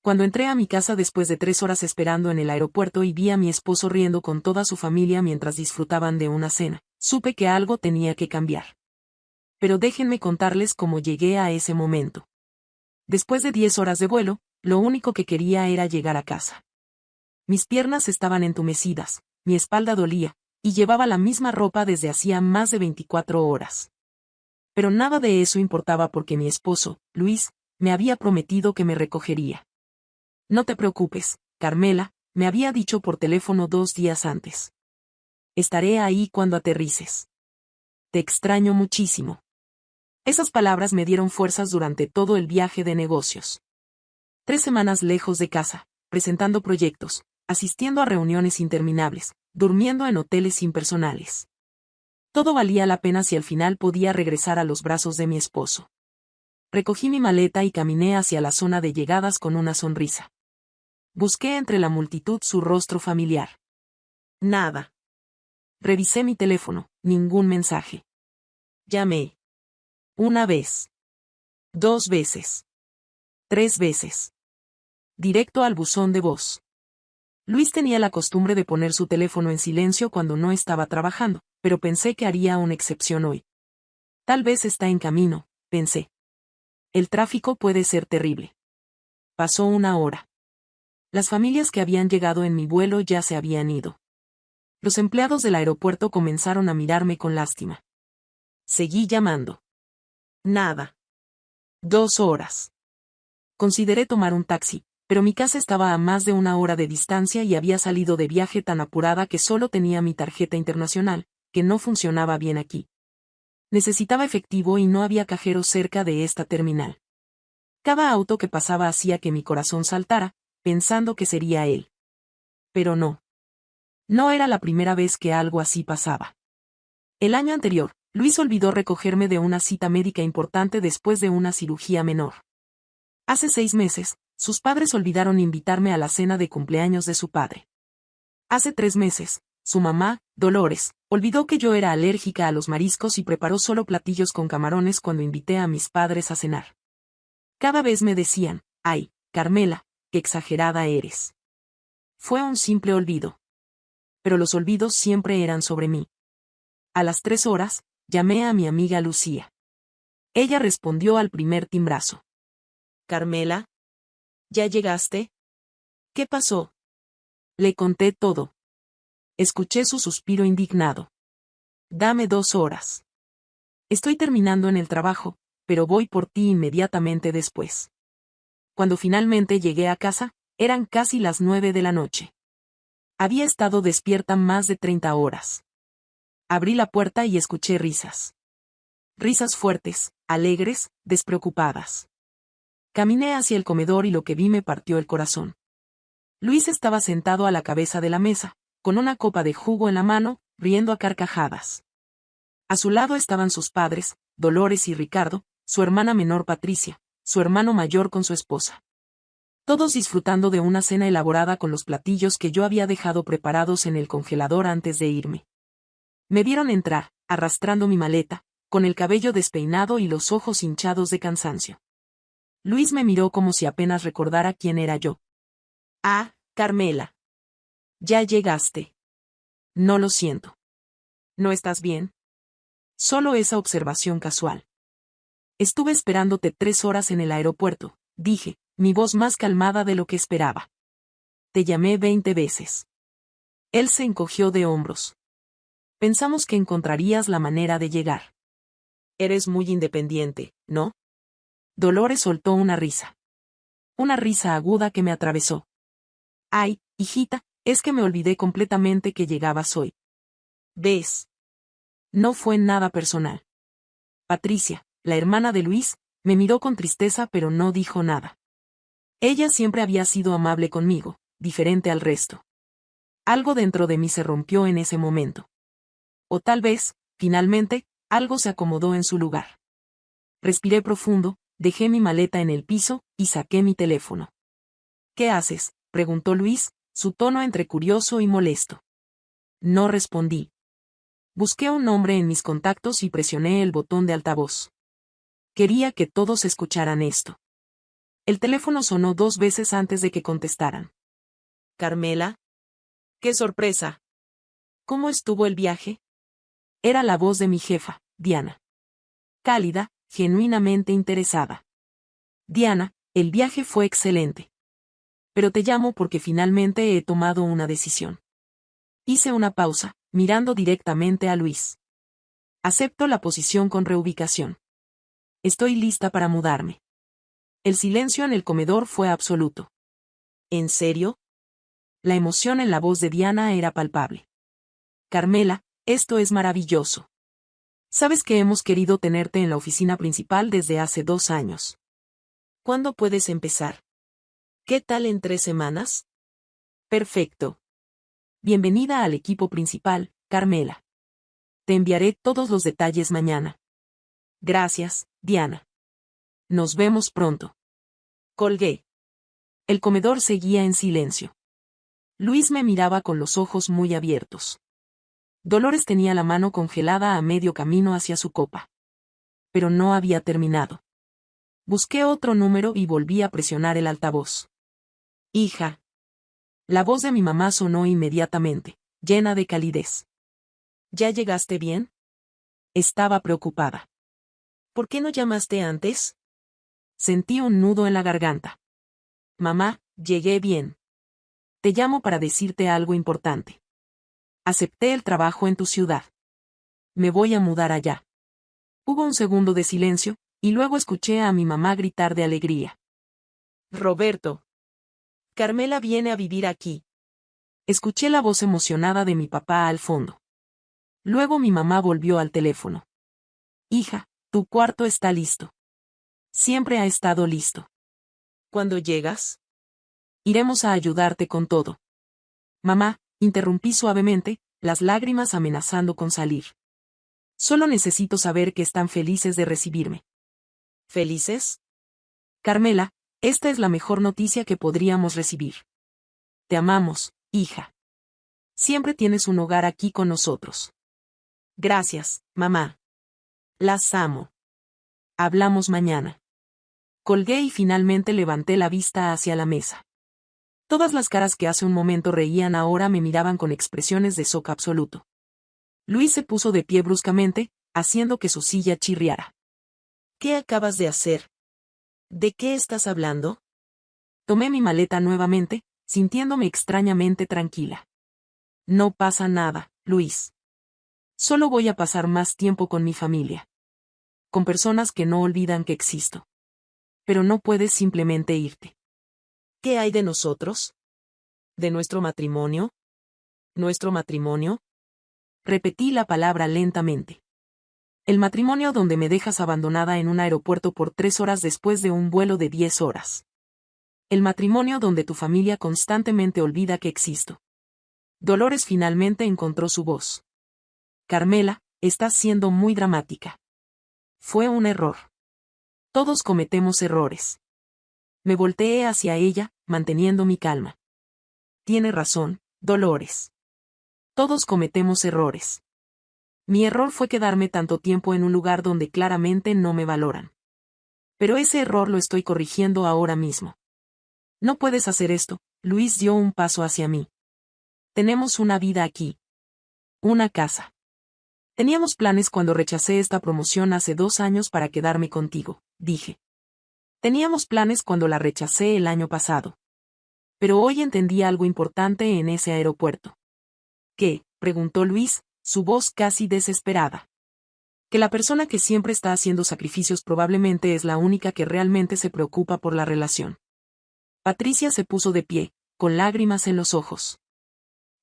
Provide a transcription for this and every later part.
Cuando entré a mi casa después de 3 horas esperando en el aeropuerto y vi a mi esposo riendo con toda su familia mientras disfrutaban de una cena, supe que algo tenía que cambiar. Pero déjenme contarles cómo llegué a ese momento. Después de 10 horas de vuelo, lo único que quería era llegar a casa. Mis piernas estaban entumecidas, mi espalda dolía, y llevaba la misma ropa desde hacía más de 24 horas. Pero nada de eso importaba porque mi esposo, Luis, me había prometido que me recogería. No te preocupes, Carmela, me había dicho por teléfono 2 días antes. Estaré ahí cuando aterrices. Te extraño muchísimo. Esas palabras me dieron fuerzas durante todo el viaje de negocios. 3 semanas lejos de casa, presentando proyectos, asistiendo a reuniones interminables, durmiendo en hoteles impersonales. Todo valía la pena si al final podía regresar a los brazos de mi esposo. Recogí mi maleta y caminé hacia la zona de llegadas con una sonrisa. Busqué entre la multitud su rostro familiar. Nada. Revisé mi teléfono, ningún mensaje. Llamé. 1 vez. 2 veces. 3 veces. Directo al buzón de voz. Luis tenía la costumbre de poner su teléfono en silencio cuando no estaba trabajando, pero pensé que haría una excepción hoy. Tal vez está en camino, pensé. El tráfico puede ser terrible. Pasó 1 hora. Las familias que habían llegado en mi vuelo ya se habían ido. Los empleados del aeropuerto comenzaron a mirarme con lástima. Seguí llamando. Nada. 2 horas. Consideré tomar un taxi, pero mi casa estaba a más de 1 hora de distancia y había salido de viaje tan apurada que solo tenía mi tarjeta internacional, que no funcionaba bien aquí. Necesitaba efectivo y no había cajero cerca de esta terminal. Cada auto que pasaba hacía que mi corazón saltara, pensando que sería él. Pero no. No era la primera vez que algo así pasaba. El año anterior, Luis olvidó recogerme de una cita médica importante después de una cirugía menor. Hace 6 meses, sus padres olvidaron invitarme a la cena de cumpleaños de su padre. Hace 3 meses, su mamá, Dolores, olvidó que yo era alérgica a los mariscos y preparó solo platillos con camarones cuando invité a mis padres a cenar. Cada vez me decían, ay, Carmela, qué exagerada eres. Fue un simple olvido. Pero los olvidos siempre eran sobre mí. A las 3 horas, llamé a mi amiga Lucía. Ella respondió al primer timbrazo. Carmela, ¿ya llegaste? ¿Qué pasó? Le conté todo. Escuché su suspiro indignado. Dame 2 horas. Estoy terminando en el trabajo, pero voy por ti inmediatamente después. Cuando finalmente llegué a casa, eran casi las 9 de la noche. Había estado despierta más de 30 horas. Abrí la puerta y escuché risas. Risas fuertes, alegres, despreocupadas. Caminé hacia el comedor y lo que vi me partió el corazón. Luis estaba sentado a la cabeza de la mesa, con una copa de jugo en la mano, riendo a carcajadas. A su lado estaban sus padres, Dolores y Ricardo, su hermana menor Patricia, su hermano mayor con su esposa. Todos disfrutando de una cena elaborada con los platillos que yo había dejado preparados en el congelador antes de irme. Me vieron entrar, arrastrando mi maleta, con el cabello despeinado y los ojos hinchados de cansancio. Luis me miró como si apenas recordara quién era yo. Ah, Carmela. Ya llegaste. No lo siento. ¿No estás bien? Solo esa observación casual. Estuve esperándote 3 horas en el aeropuerto, dije, mi voz más calmada de lo que esperaba. Te llamé 20 veces. Él se encogió de hombros. Pensamos que encontrarías la manera de llegar. Eres muy independiente, ¿no? Dolores soltó una risa. Una risa aguda que me atravesó. Ay, hijita, es que me olvidé completamente que llegabas hoy. ¿Ves? No fue nada personal. Patricia, la hermana de Luis, me miró con tristeza pero no dijo nada. Ella siempre había sido amable conmigo, diferente al resto. Algo dentro de mí se rompió en ese momento. O tal vez, finalmente, algo se acomodó en su lugar. Respiré profundo, dejé mi maleta en el piso, y saqué mi teléfono. ¿Qué haces?, preguntó Luis, su tono entre curioso y molesto. No respondí. Busqué un nombre en mis contactos y presioné el botón de altavoz. Quería que todos escucharan esto. El teléfono sonó 2 veces antes de que contestaran. Carmela. ¡Qué sorpresa! ¿Cómo estuvo el viaje? Era la voz de mi jefa, Diana. Cálida, genuinamente interesada. Diana, el viaje fue excelente. Pero te llamo porque finalmente he tomado una decisión. Hice una pausa, mirando directamente a Luis. Acepto la posición con reubicación. Estoy lista para mudarme. El silencio en el comedor fue absoluto. ¿En serio? La emoción en la voz de Diana era palpable. Carmela, esto es maravilloso. Sabes que hemos querido tenerte en la oficina principal desde hace 2 años. ¿Cuándo puedes empezar? ¿Qué tal en 3 semanas? Perfecto. Bienvenida al equipo principal, Carmela. Te enviaré todos los detalles mañana. Gracias, Diana. Nos vemos pronto. Colgué. El comedor seguía en silencio. Luis me miraba con los ojos muy abiertos. Dolores tenía la mano congelada a medio camino hacia su copa. Pero no había terminado. Busqué otro número y volví a presionar el altavoz. Hija. La voz de mi mamá sonó inmediatamente, llena de calidez. ¿Ya llegaste bien? Estaba preocupada. ¿Por qué no llamaste antes? Sentí un nudo en la garganta. Mamá, llegué bien. Te llamo para decirte algo importante. Acepté el trabajo en tu ciudad. Me voy a mudar allá. Hubo un segundo de silencio, y luego escuché a mi mamá gritar de alegría. Roberto. Carmela viene a vivir aquí. Escuché la voz emocionada de mi papá al fondo. Luego mi mamá volvió al teléfono. Hija, tu cuarto está listo. Siempre ha estado listo. ¿Cuándo llegas? Iremos a ayudarte con todo. Mamá, interrumpí suavemente, las lágrimas amenazando con salir. Solo necesito saber que están felices de recibirme. ¿Felices? Carmela, esta es la mejor noticia que podríamos recibir. Te amamos, hija. Siempre tienes un hogar aquí con nosotros. Gracias, mamá. Las amo. Hablamos mañana. Colgué y finalmente levanté la vista hacia la mesa. Todas las caras que hace un momento reían ahora me miraban con expresiones de shock absoluto. Luis se puso de pie bruscamente, haciendo que su silla chirriara. ¿Qué acabas de hacer? ¿De qué estás hablando? Tomé mi maleta nuevamente, sintiéndome extrañamente tranquila. No pasa nada, Luis. Solo voy a pasar más tiempo con mi familia. Con personas que no olvidan que existo. Pero no puedes simplemente irte. ¿Qué hay de nosotros? ¿De nuestro matrimonio? ¿Nuestro matrimonio? Repetí la palabra lentamente. El matrimonio donde me dejas abandonada en un aeropuerto por 3 horas después de un vuelo de 10 horas. El matrimonio donde tu familia constantemente olvida que existo. Dolores finalmente encontró su voz. Carmela, estás siendo muy dramática. Fue un error. Todos cometemos errores. Me volteé hacia ella, manteniendo mi calma. Tiene razón, Dolores. Todos cometemos errores. Mi error fue quedarme tanto tiempo en un lugar donde claramente no me valoran. Pero ese error lo estoy corrigiendo ahora mismo. No puedes hacer esto, Luis dio un paso hacia mí. Tenemos una vida aquí. Una casa. Teníamos planes cuando rechacé esta promoción hace 2 años para quedarme contigo, dije. Teníamos planes cuando la rechacé el año pasado. Pero hoy entendí algo importante en ese aeropuerto. ¿Qué?, preguntó Luis, su voz casi desesperada. Que la persona que siempre está haciendo sacrificios probablemente es la única que realmente se preocupa por la relación. Patricia se puso de pie, con lágrimas en los ojos.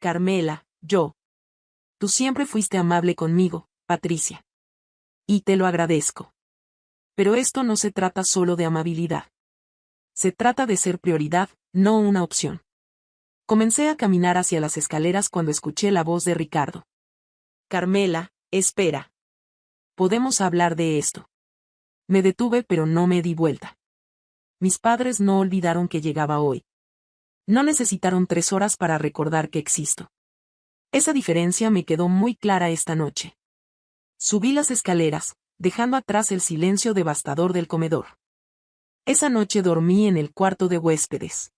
Carmela, yo. Tú siempre fuiste amable conmigo, Patricia. Y te lo agradezco. Pero esto no se trata solo de amabilidad. Se trata de ser prioridad, no una opción. Comencé a caminar hacia las escaleras cuando escuché la voz de Ricardo. Carmela, espera. Podemos hablar de esto. Me detuve pero no me di vuelta. Mis padres no olvidaron que llegaba hoy. No necesitaron 3 horas para recordar que existo. Esa diferencia me quedó muy clara esta noche. Subí las escaleras, dejando atrás el silencio devastador del comedor. Esa noche dormí en el cuarto de huéspedes.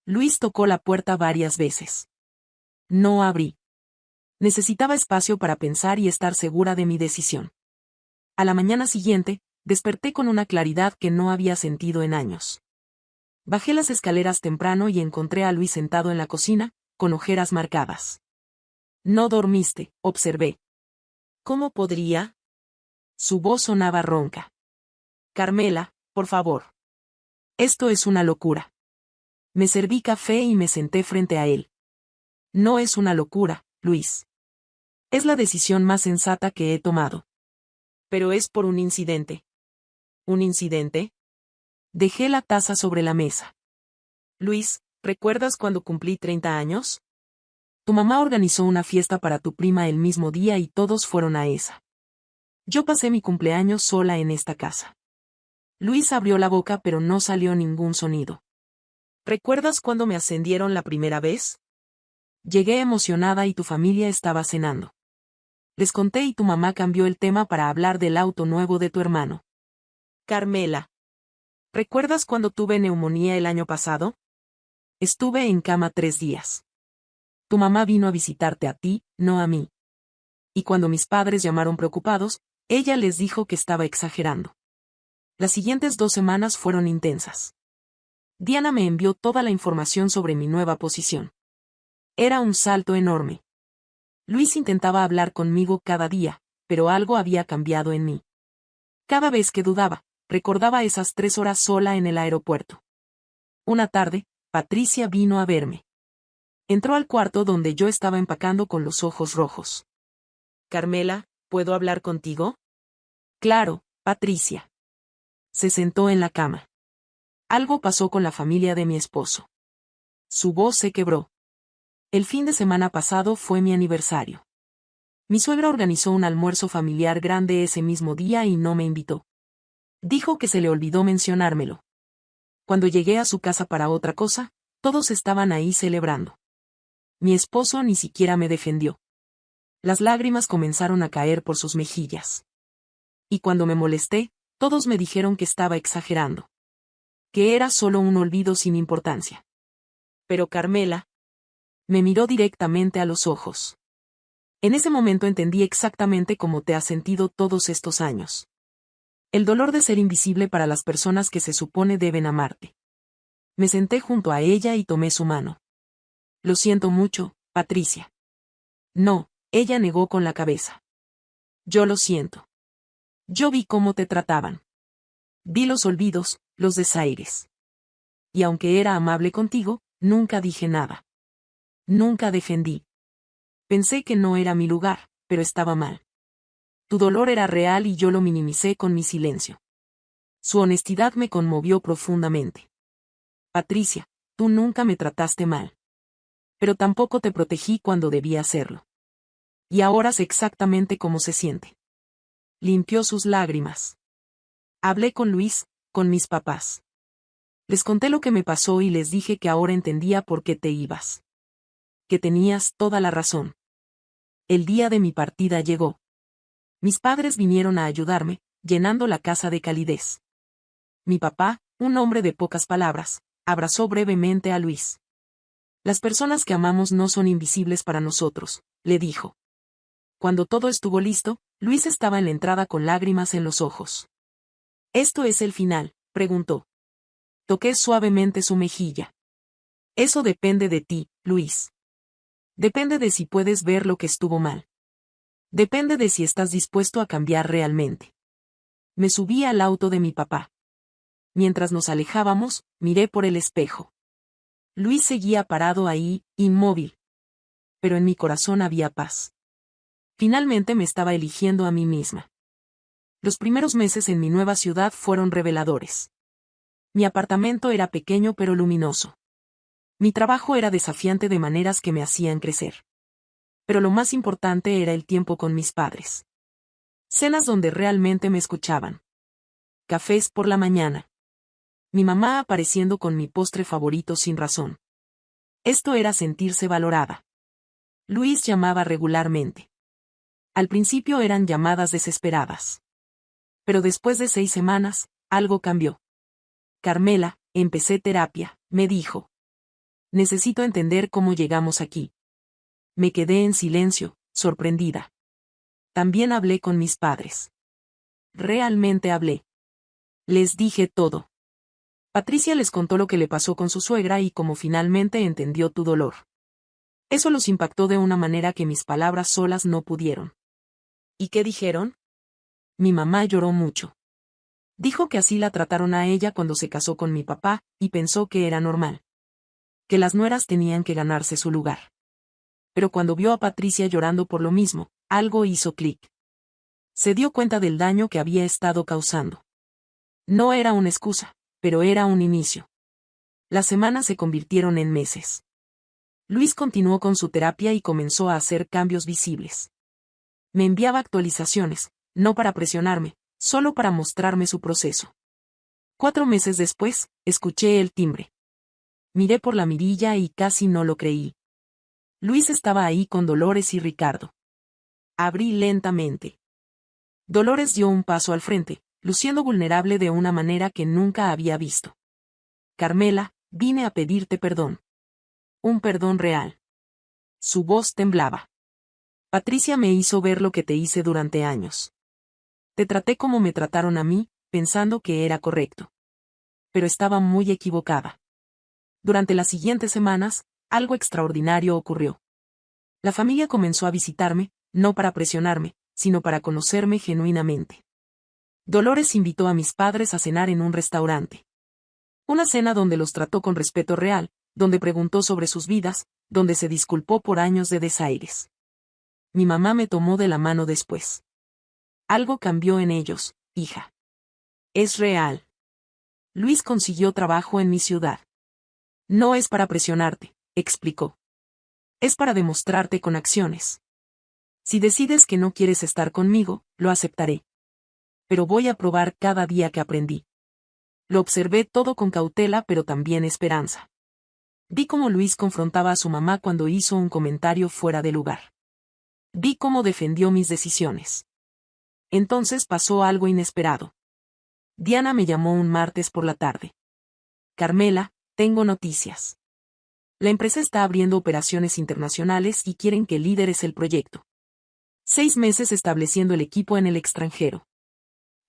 Luis tocó la puerta varias veces. No abrí. Necesitaba espacio para pensar y estar segura de mi decisión. A la mañana siguiente, desperté con una claridad que no había sentido en años. Bajé las escaleras temprano y encontré a Luis sentado en la cocina, con ojeras marcadas. No dormiste, observé. ¿Cómo podría? Su voz sonaba ronca. Carmela, por favor. Esto es una locura. Me serví café y me senté frente a él. No es una locura, Luis. Es la decisión más sensata que he tomado. Pero es por un incidente. ¿Un incidente? Dejé la taza sobre la mesa. Luis, ¿recuerdas cuando cumplí 30 años? Tu mamá organizó una fiesta para tu prima el mismo día y todos fueron a esa. Yo pasé mi cumpleaños sola en esta casa. Luis abrió la boca pero no salió ningún sonido. ¿Recuerdas cuando me ascendieron la primera vez? Llegué emocionada y tu familia estaba cenando. Les conté y tu mamá cambió el tema para hablar del auto nuevo de tu hermano. Carmela. ¿Recuerdas cuando tuve neumonía el año pasado? Estuve en cama 3 días. Tu mamá vino a visitarte a ti, no a mí. Y cuando mis padres llamaron preocupados, ella les dijo que estaba exagerando. Las siguientes 2 semanas fueron intensas. Diana me envió toda la información sobre mi nueva posición. Era un salto enorme. Luis intentaba hablar conmigo cada día, pero algo había cambiado en mí. Cada vez que dudaba, recordaba esas 3 horas sola en el aeropuerto. Una tarde, Patricia vino a verme. Entró al cuarto donde yo estaba empacando con los ojos rojos. Carmela, ¿puedo hablar contigo? Claro, Patricia. Se sentó en la cama. Algo pasó con la familia de mi esposo. Su voz se quebró. El fin de semana pasado fue mi aniversario. Mi suegra organizó un almuerzo familiar grande ese mismo día y no me invitó. Dijo que se le olvidó mencionármelo. Cuando llegué a su casa para otra cosa, todos estaban ahí celebrando. Mi esposo ni siquiera me defendió. Las lágrimas comenzaron a caer por sus mejillas. Y cuando me molesté, todos me dijeron que estaba exagerando. Que era solo un olvido sin importancia. Pero Carmela. Me miró directamente a los ojos. En ese momento entendí exactamente cómo te has sentido todos estos años. El dolor de ser invisible para las personas que se supone deben amarte. Me senté junto a ella y tomé su mano. Lo siento mucho, Patricia. No, ella negó con la cabeza. Yo lo siento. Yo vi cómo te trataban. Vi los olvidos, los desaires. Y aunque era amable contigo, nunca dije nada. Nunca defendí. Pensé que no era mi lugar, pero estaba mal. Tu dolor era real y yo lo minimicé con mi silencio. Su honestidad me conmovió profundamente. Patricia, tú nunca me trataste mal. Pero tampoco te protegí cuando debía hacerlo. Y ahora sé exactamente cómo se siente. Limpió sus lágrimas. Hablé con Luis, con mis papás. Les conté lo que me pasó y les dije que ahora entendía por qué te ibas. Que tenías toda la razón. El día de mi partida llegó. Mis padres vinieron a ayudarme, llenando la casa de calidez. Mi papá, un hombre de pocas palabras, abrazó brevemente a Luis. Las personas que amamos no son invisibles para nosotros, le dijo. Cuando todo estuvo listo, Luis estaba en la entrada con lágrimas en los ojos. ¿Esto es el final?, preguntó. Toqué suavemente su mejilla. Eso depende de ti, Luis. Depende de si puedes ver lo que estuvo mal. Depende de si estás dispuesto a cambiar realmente. Me subí al auto de mi papá. Mientras nos alejábamos, miré por el espejo. Luis seguía parado ahí, inmóvil. Pero en mi corazón había paz. Finalmente me estaba eligiendo a mí misma. Los primeros meses en mi nueva ciudad fueron reveladores. Mi apartamento era pequeño pero luminoso. Mi trabajo era desafiante de maneras que me hacían crecer. Pero lo más importante era el tiempo con mis padres. Cenas donde realmente me escuchaban. Cafés por la mañana. Mi mamá apareciendo con mi postre favorito sin razón. Esto era sentirse valorada. Luis llamaba regularmente. Al principio eran llamadas desesperadas. Pero después de 6 semanas, algo cambió. Carmela, empecé terapia, me dijo. Necesito entender cómo llegamos aquí. Me quedé en silencio, sorprendida. También hablé con mis padres. Realmente hablé. Les dije todo. Patricia les contó lo que le pasó con su suegra y cómo finalmente entendió tu dolor. Eso los impactó de una manera que mis palabras solas no pudieron. ¿Y qué dijeron? Mi mamá lloró mucho. Dijo que así la trataron a ella cuando se casó con mi papá, y pensó que era normal. Que las nueras tenían que ganarse su lugar. Pero cuando vio a Patricia llorando por lo mismo, algo hizo clic. Se dio cuenta del daño que había estado causando. No era una excusa, pero era un inicio. Las semanas se convirtieron en meses. Luis continuó con su terapia y comenzó a hacer cambios visibles. Me enviaba actualizaciones, no para presionarme, solo para mostrarme su proceso. 4 meses después, escuché el timbre. Miré por la mirilla y casi no lo creí. Luis estaba ahí con Dolores y Ricardo. Abrí lentamente. Dolores dio un paso al frente, luciendo vulnerable de una manera que nunca había visto. Carmela, vine a pedirte perdón. Un perdón real. Su voz temblaba. Patricia me hizo ver lo que te hice durante años. Te traté como me trataron a mí, pensando que era correcto. Pero estaba muy equivocada. Durante las siguientes semanas, algo extraordinario ocurrió. La familia comenzó a visitarme, no para presionarme, sino para conocerme genuinamente. Dolores invitó a mis padres a cenar en un restaurante. Una cena donde los trató con respeto real, donde preguntó sobre sus vidas, donde se disculpó por años de desaires. Mi mamá me tomó de la mano después. Algo cambió en ellos, hija. Es real. Luis consiguió trabajo en mi ciudad. No es para presionarte, explicó. Es para demostrarte con acciones. Si decides que no quieres estar conmigo, lo aceptaré. Pero voy a probar cada día que aprendí. Lo observé todo con cautela pero también esperanza. Vi cómo Luis confrontaba a su mamá cuando hizo un comentario fuera de lugar. Vi cómo defendió mis decisiones. Entonces pasó algo inesperado. Diana me llamó un martes por la tarde. Carmela, tengo noticias. La empresa está abriendo operaciones internacionales y quieren que lideres el proyecto. 6 meses estableciendo el equipo en el extranjero.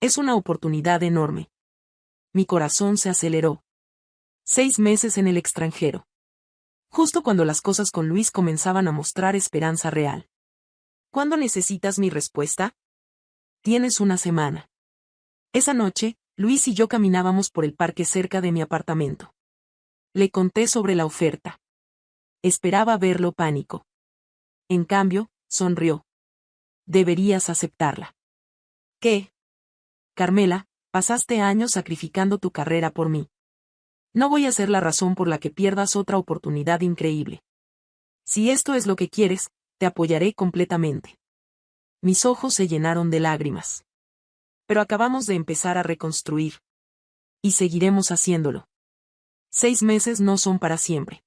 Es una oportunidad enorme. Mi corazón se aceleró. 6 meses en el extranjero. Justo cuando las cosas con Luis comenzaban a mostrar esperanza real. ¿Cuándo necesitas mi respuesta? Tienes una semana. Esa noche, Luis y yo caminábamos por el parque cerca de mi apartamento. Le conté sobre la oferta. Esperaba verlo pánico. En cambio, sonrió. Deberías aceptarla. ¿Qué? Carmela, pasaste años sacrificando tu carrera por mí. No voy a ser la razón por la que pierdas otra oportunidad increíble. Si esto es lo que quieres, te apoyaré completamente. Mis ojos se llenaron de lágrimas. Pero acabamos de empezar a reconstruir. Y seguiremos haciéndolo. 6 meses no son para siempre.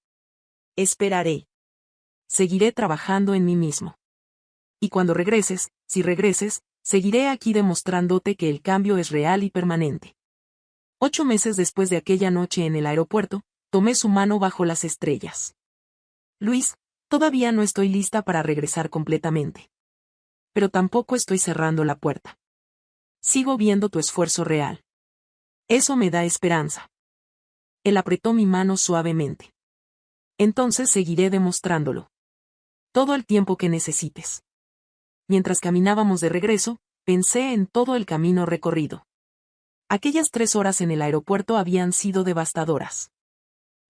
Esperaré. Seguiré trabajando en mí mismo. Y cuando regreses, si regreses, seguiré aquí demostrándote que el cambio es real y permanente. 8 meses después de aquella noche en el aeropuerto, tomé su mano bajo las estrellas. Luis, todavía no estoy lista para regresar completamente. Pero tampoco estoy cerrando la puerta. Sigo viendo tu esfuerzo real. Eso me da esperanza. Él apretó mi mano suavemente. Entonces seguiré demostrándolo. Todo el tiempo que necesites. Mientras caminábamos de regreso, pensé en todo el camino recorrido. Aquellas 3 horas en el aeropuerto habían sido devastadoras.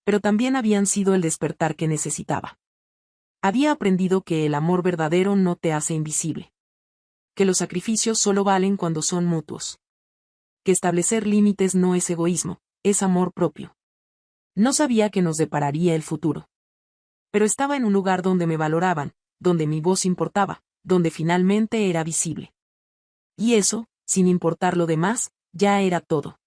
Pero también habían sido el despertar que necesitaba. Había aprendido que el amor verdadero no te hace invisible. Que los sacrificios solo valen cuando son mutuos. Que establecer límites no es egoísmo, es amor propio. No sabía que nos depararía el futuro. Pero estaba en un lugar donde me valoraban, donde mi voz importaba, donde finalmente era visible. Y eso, sin importar lo demás, ya era todo.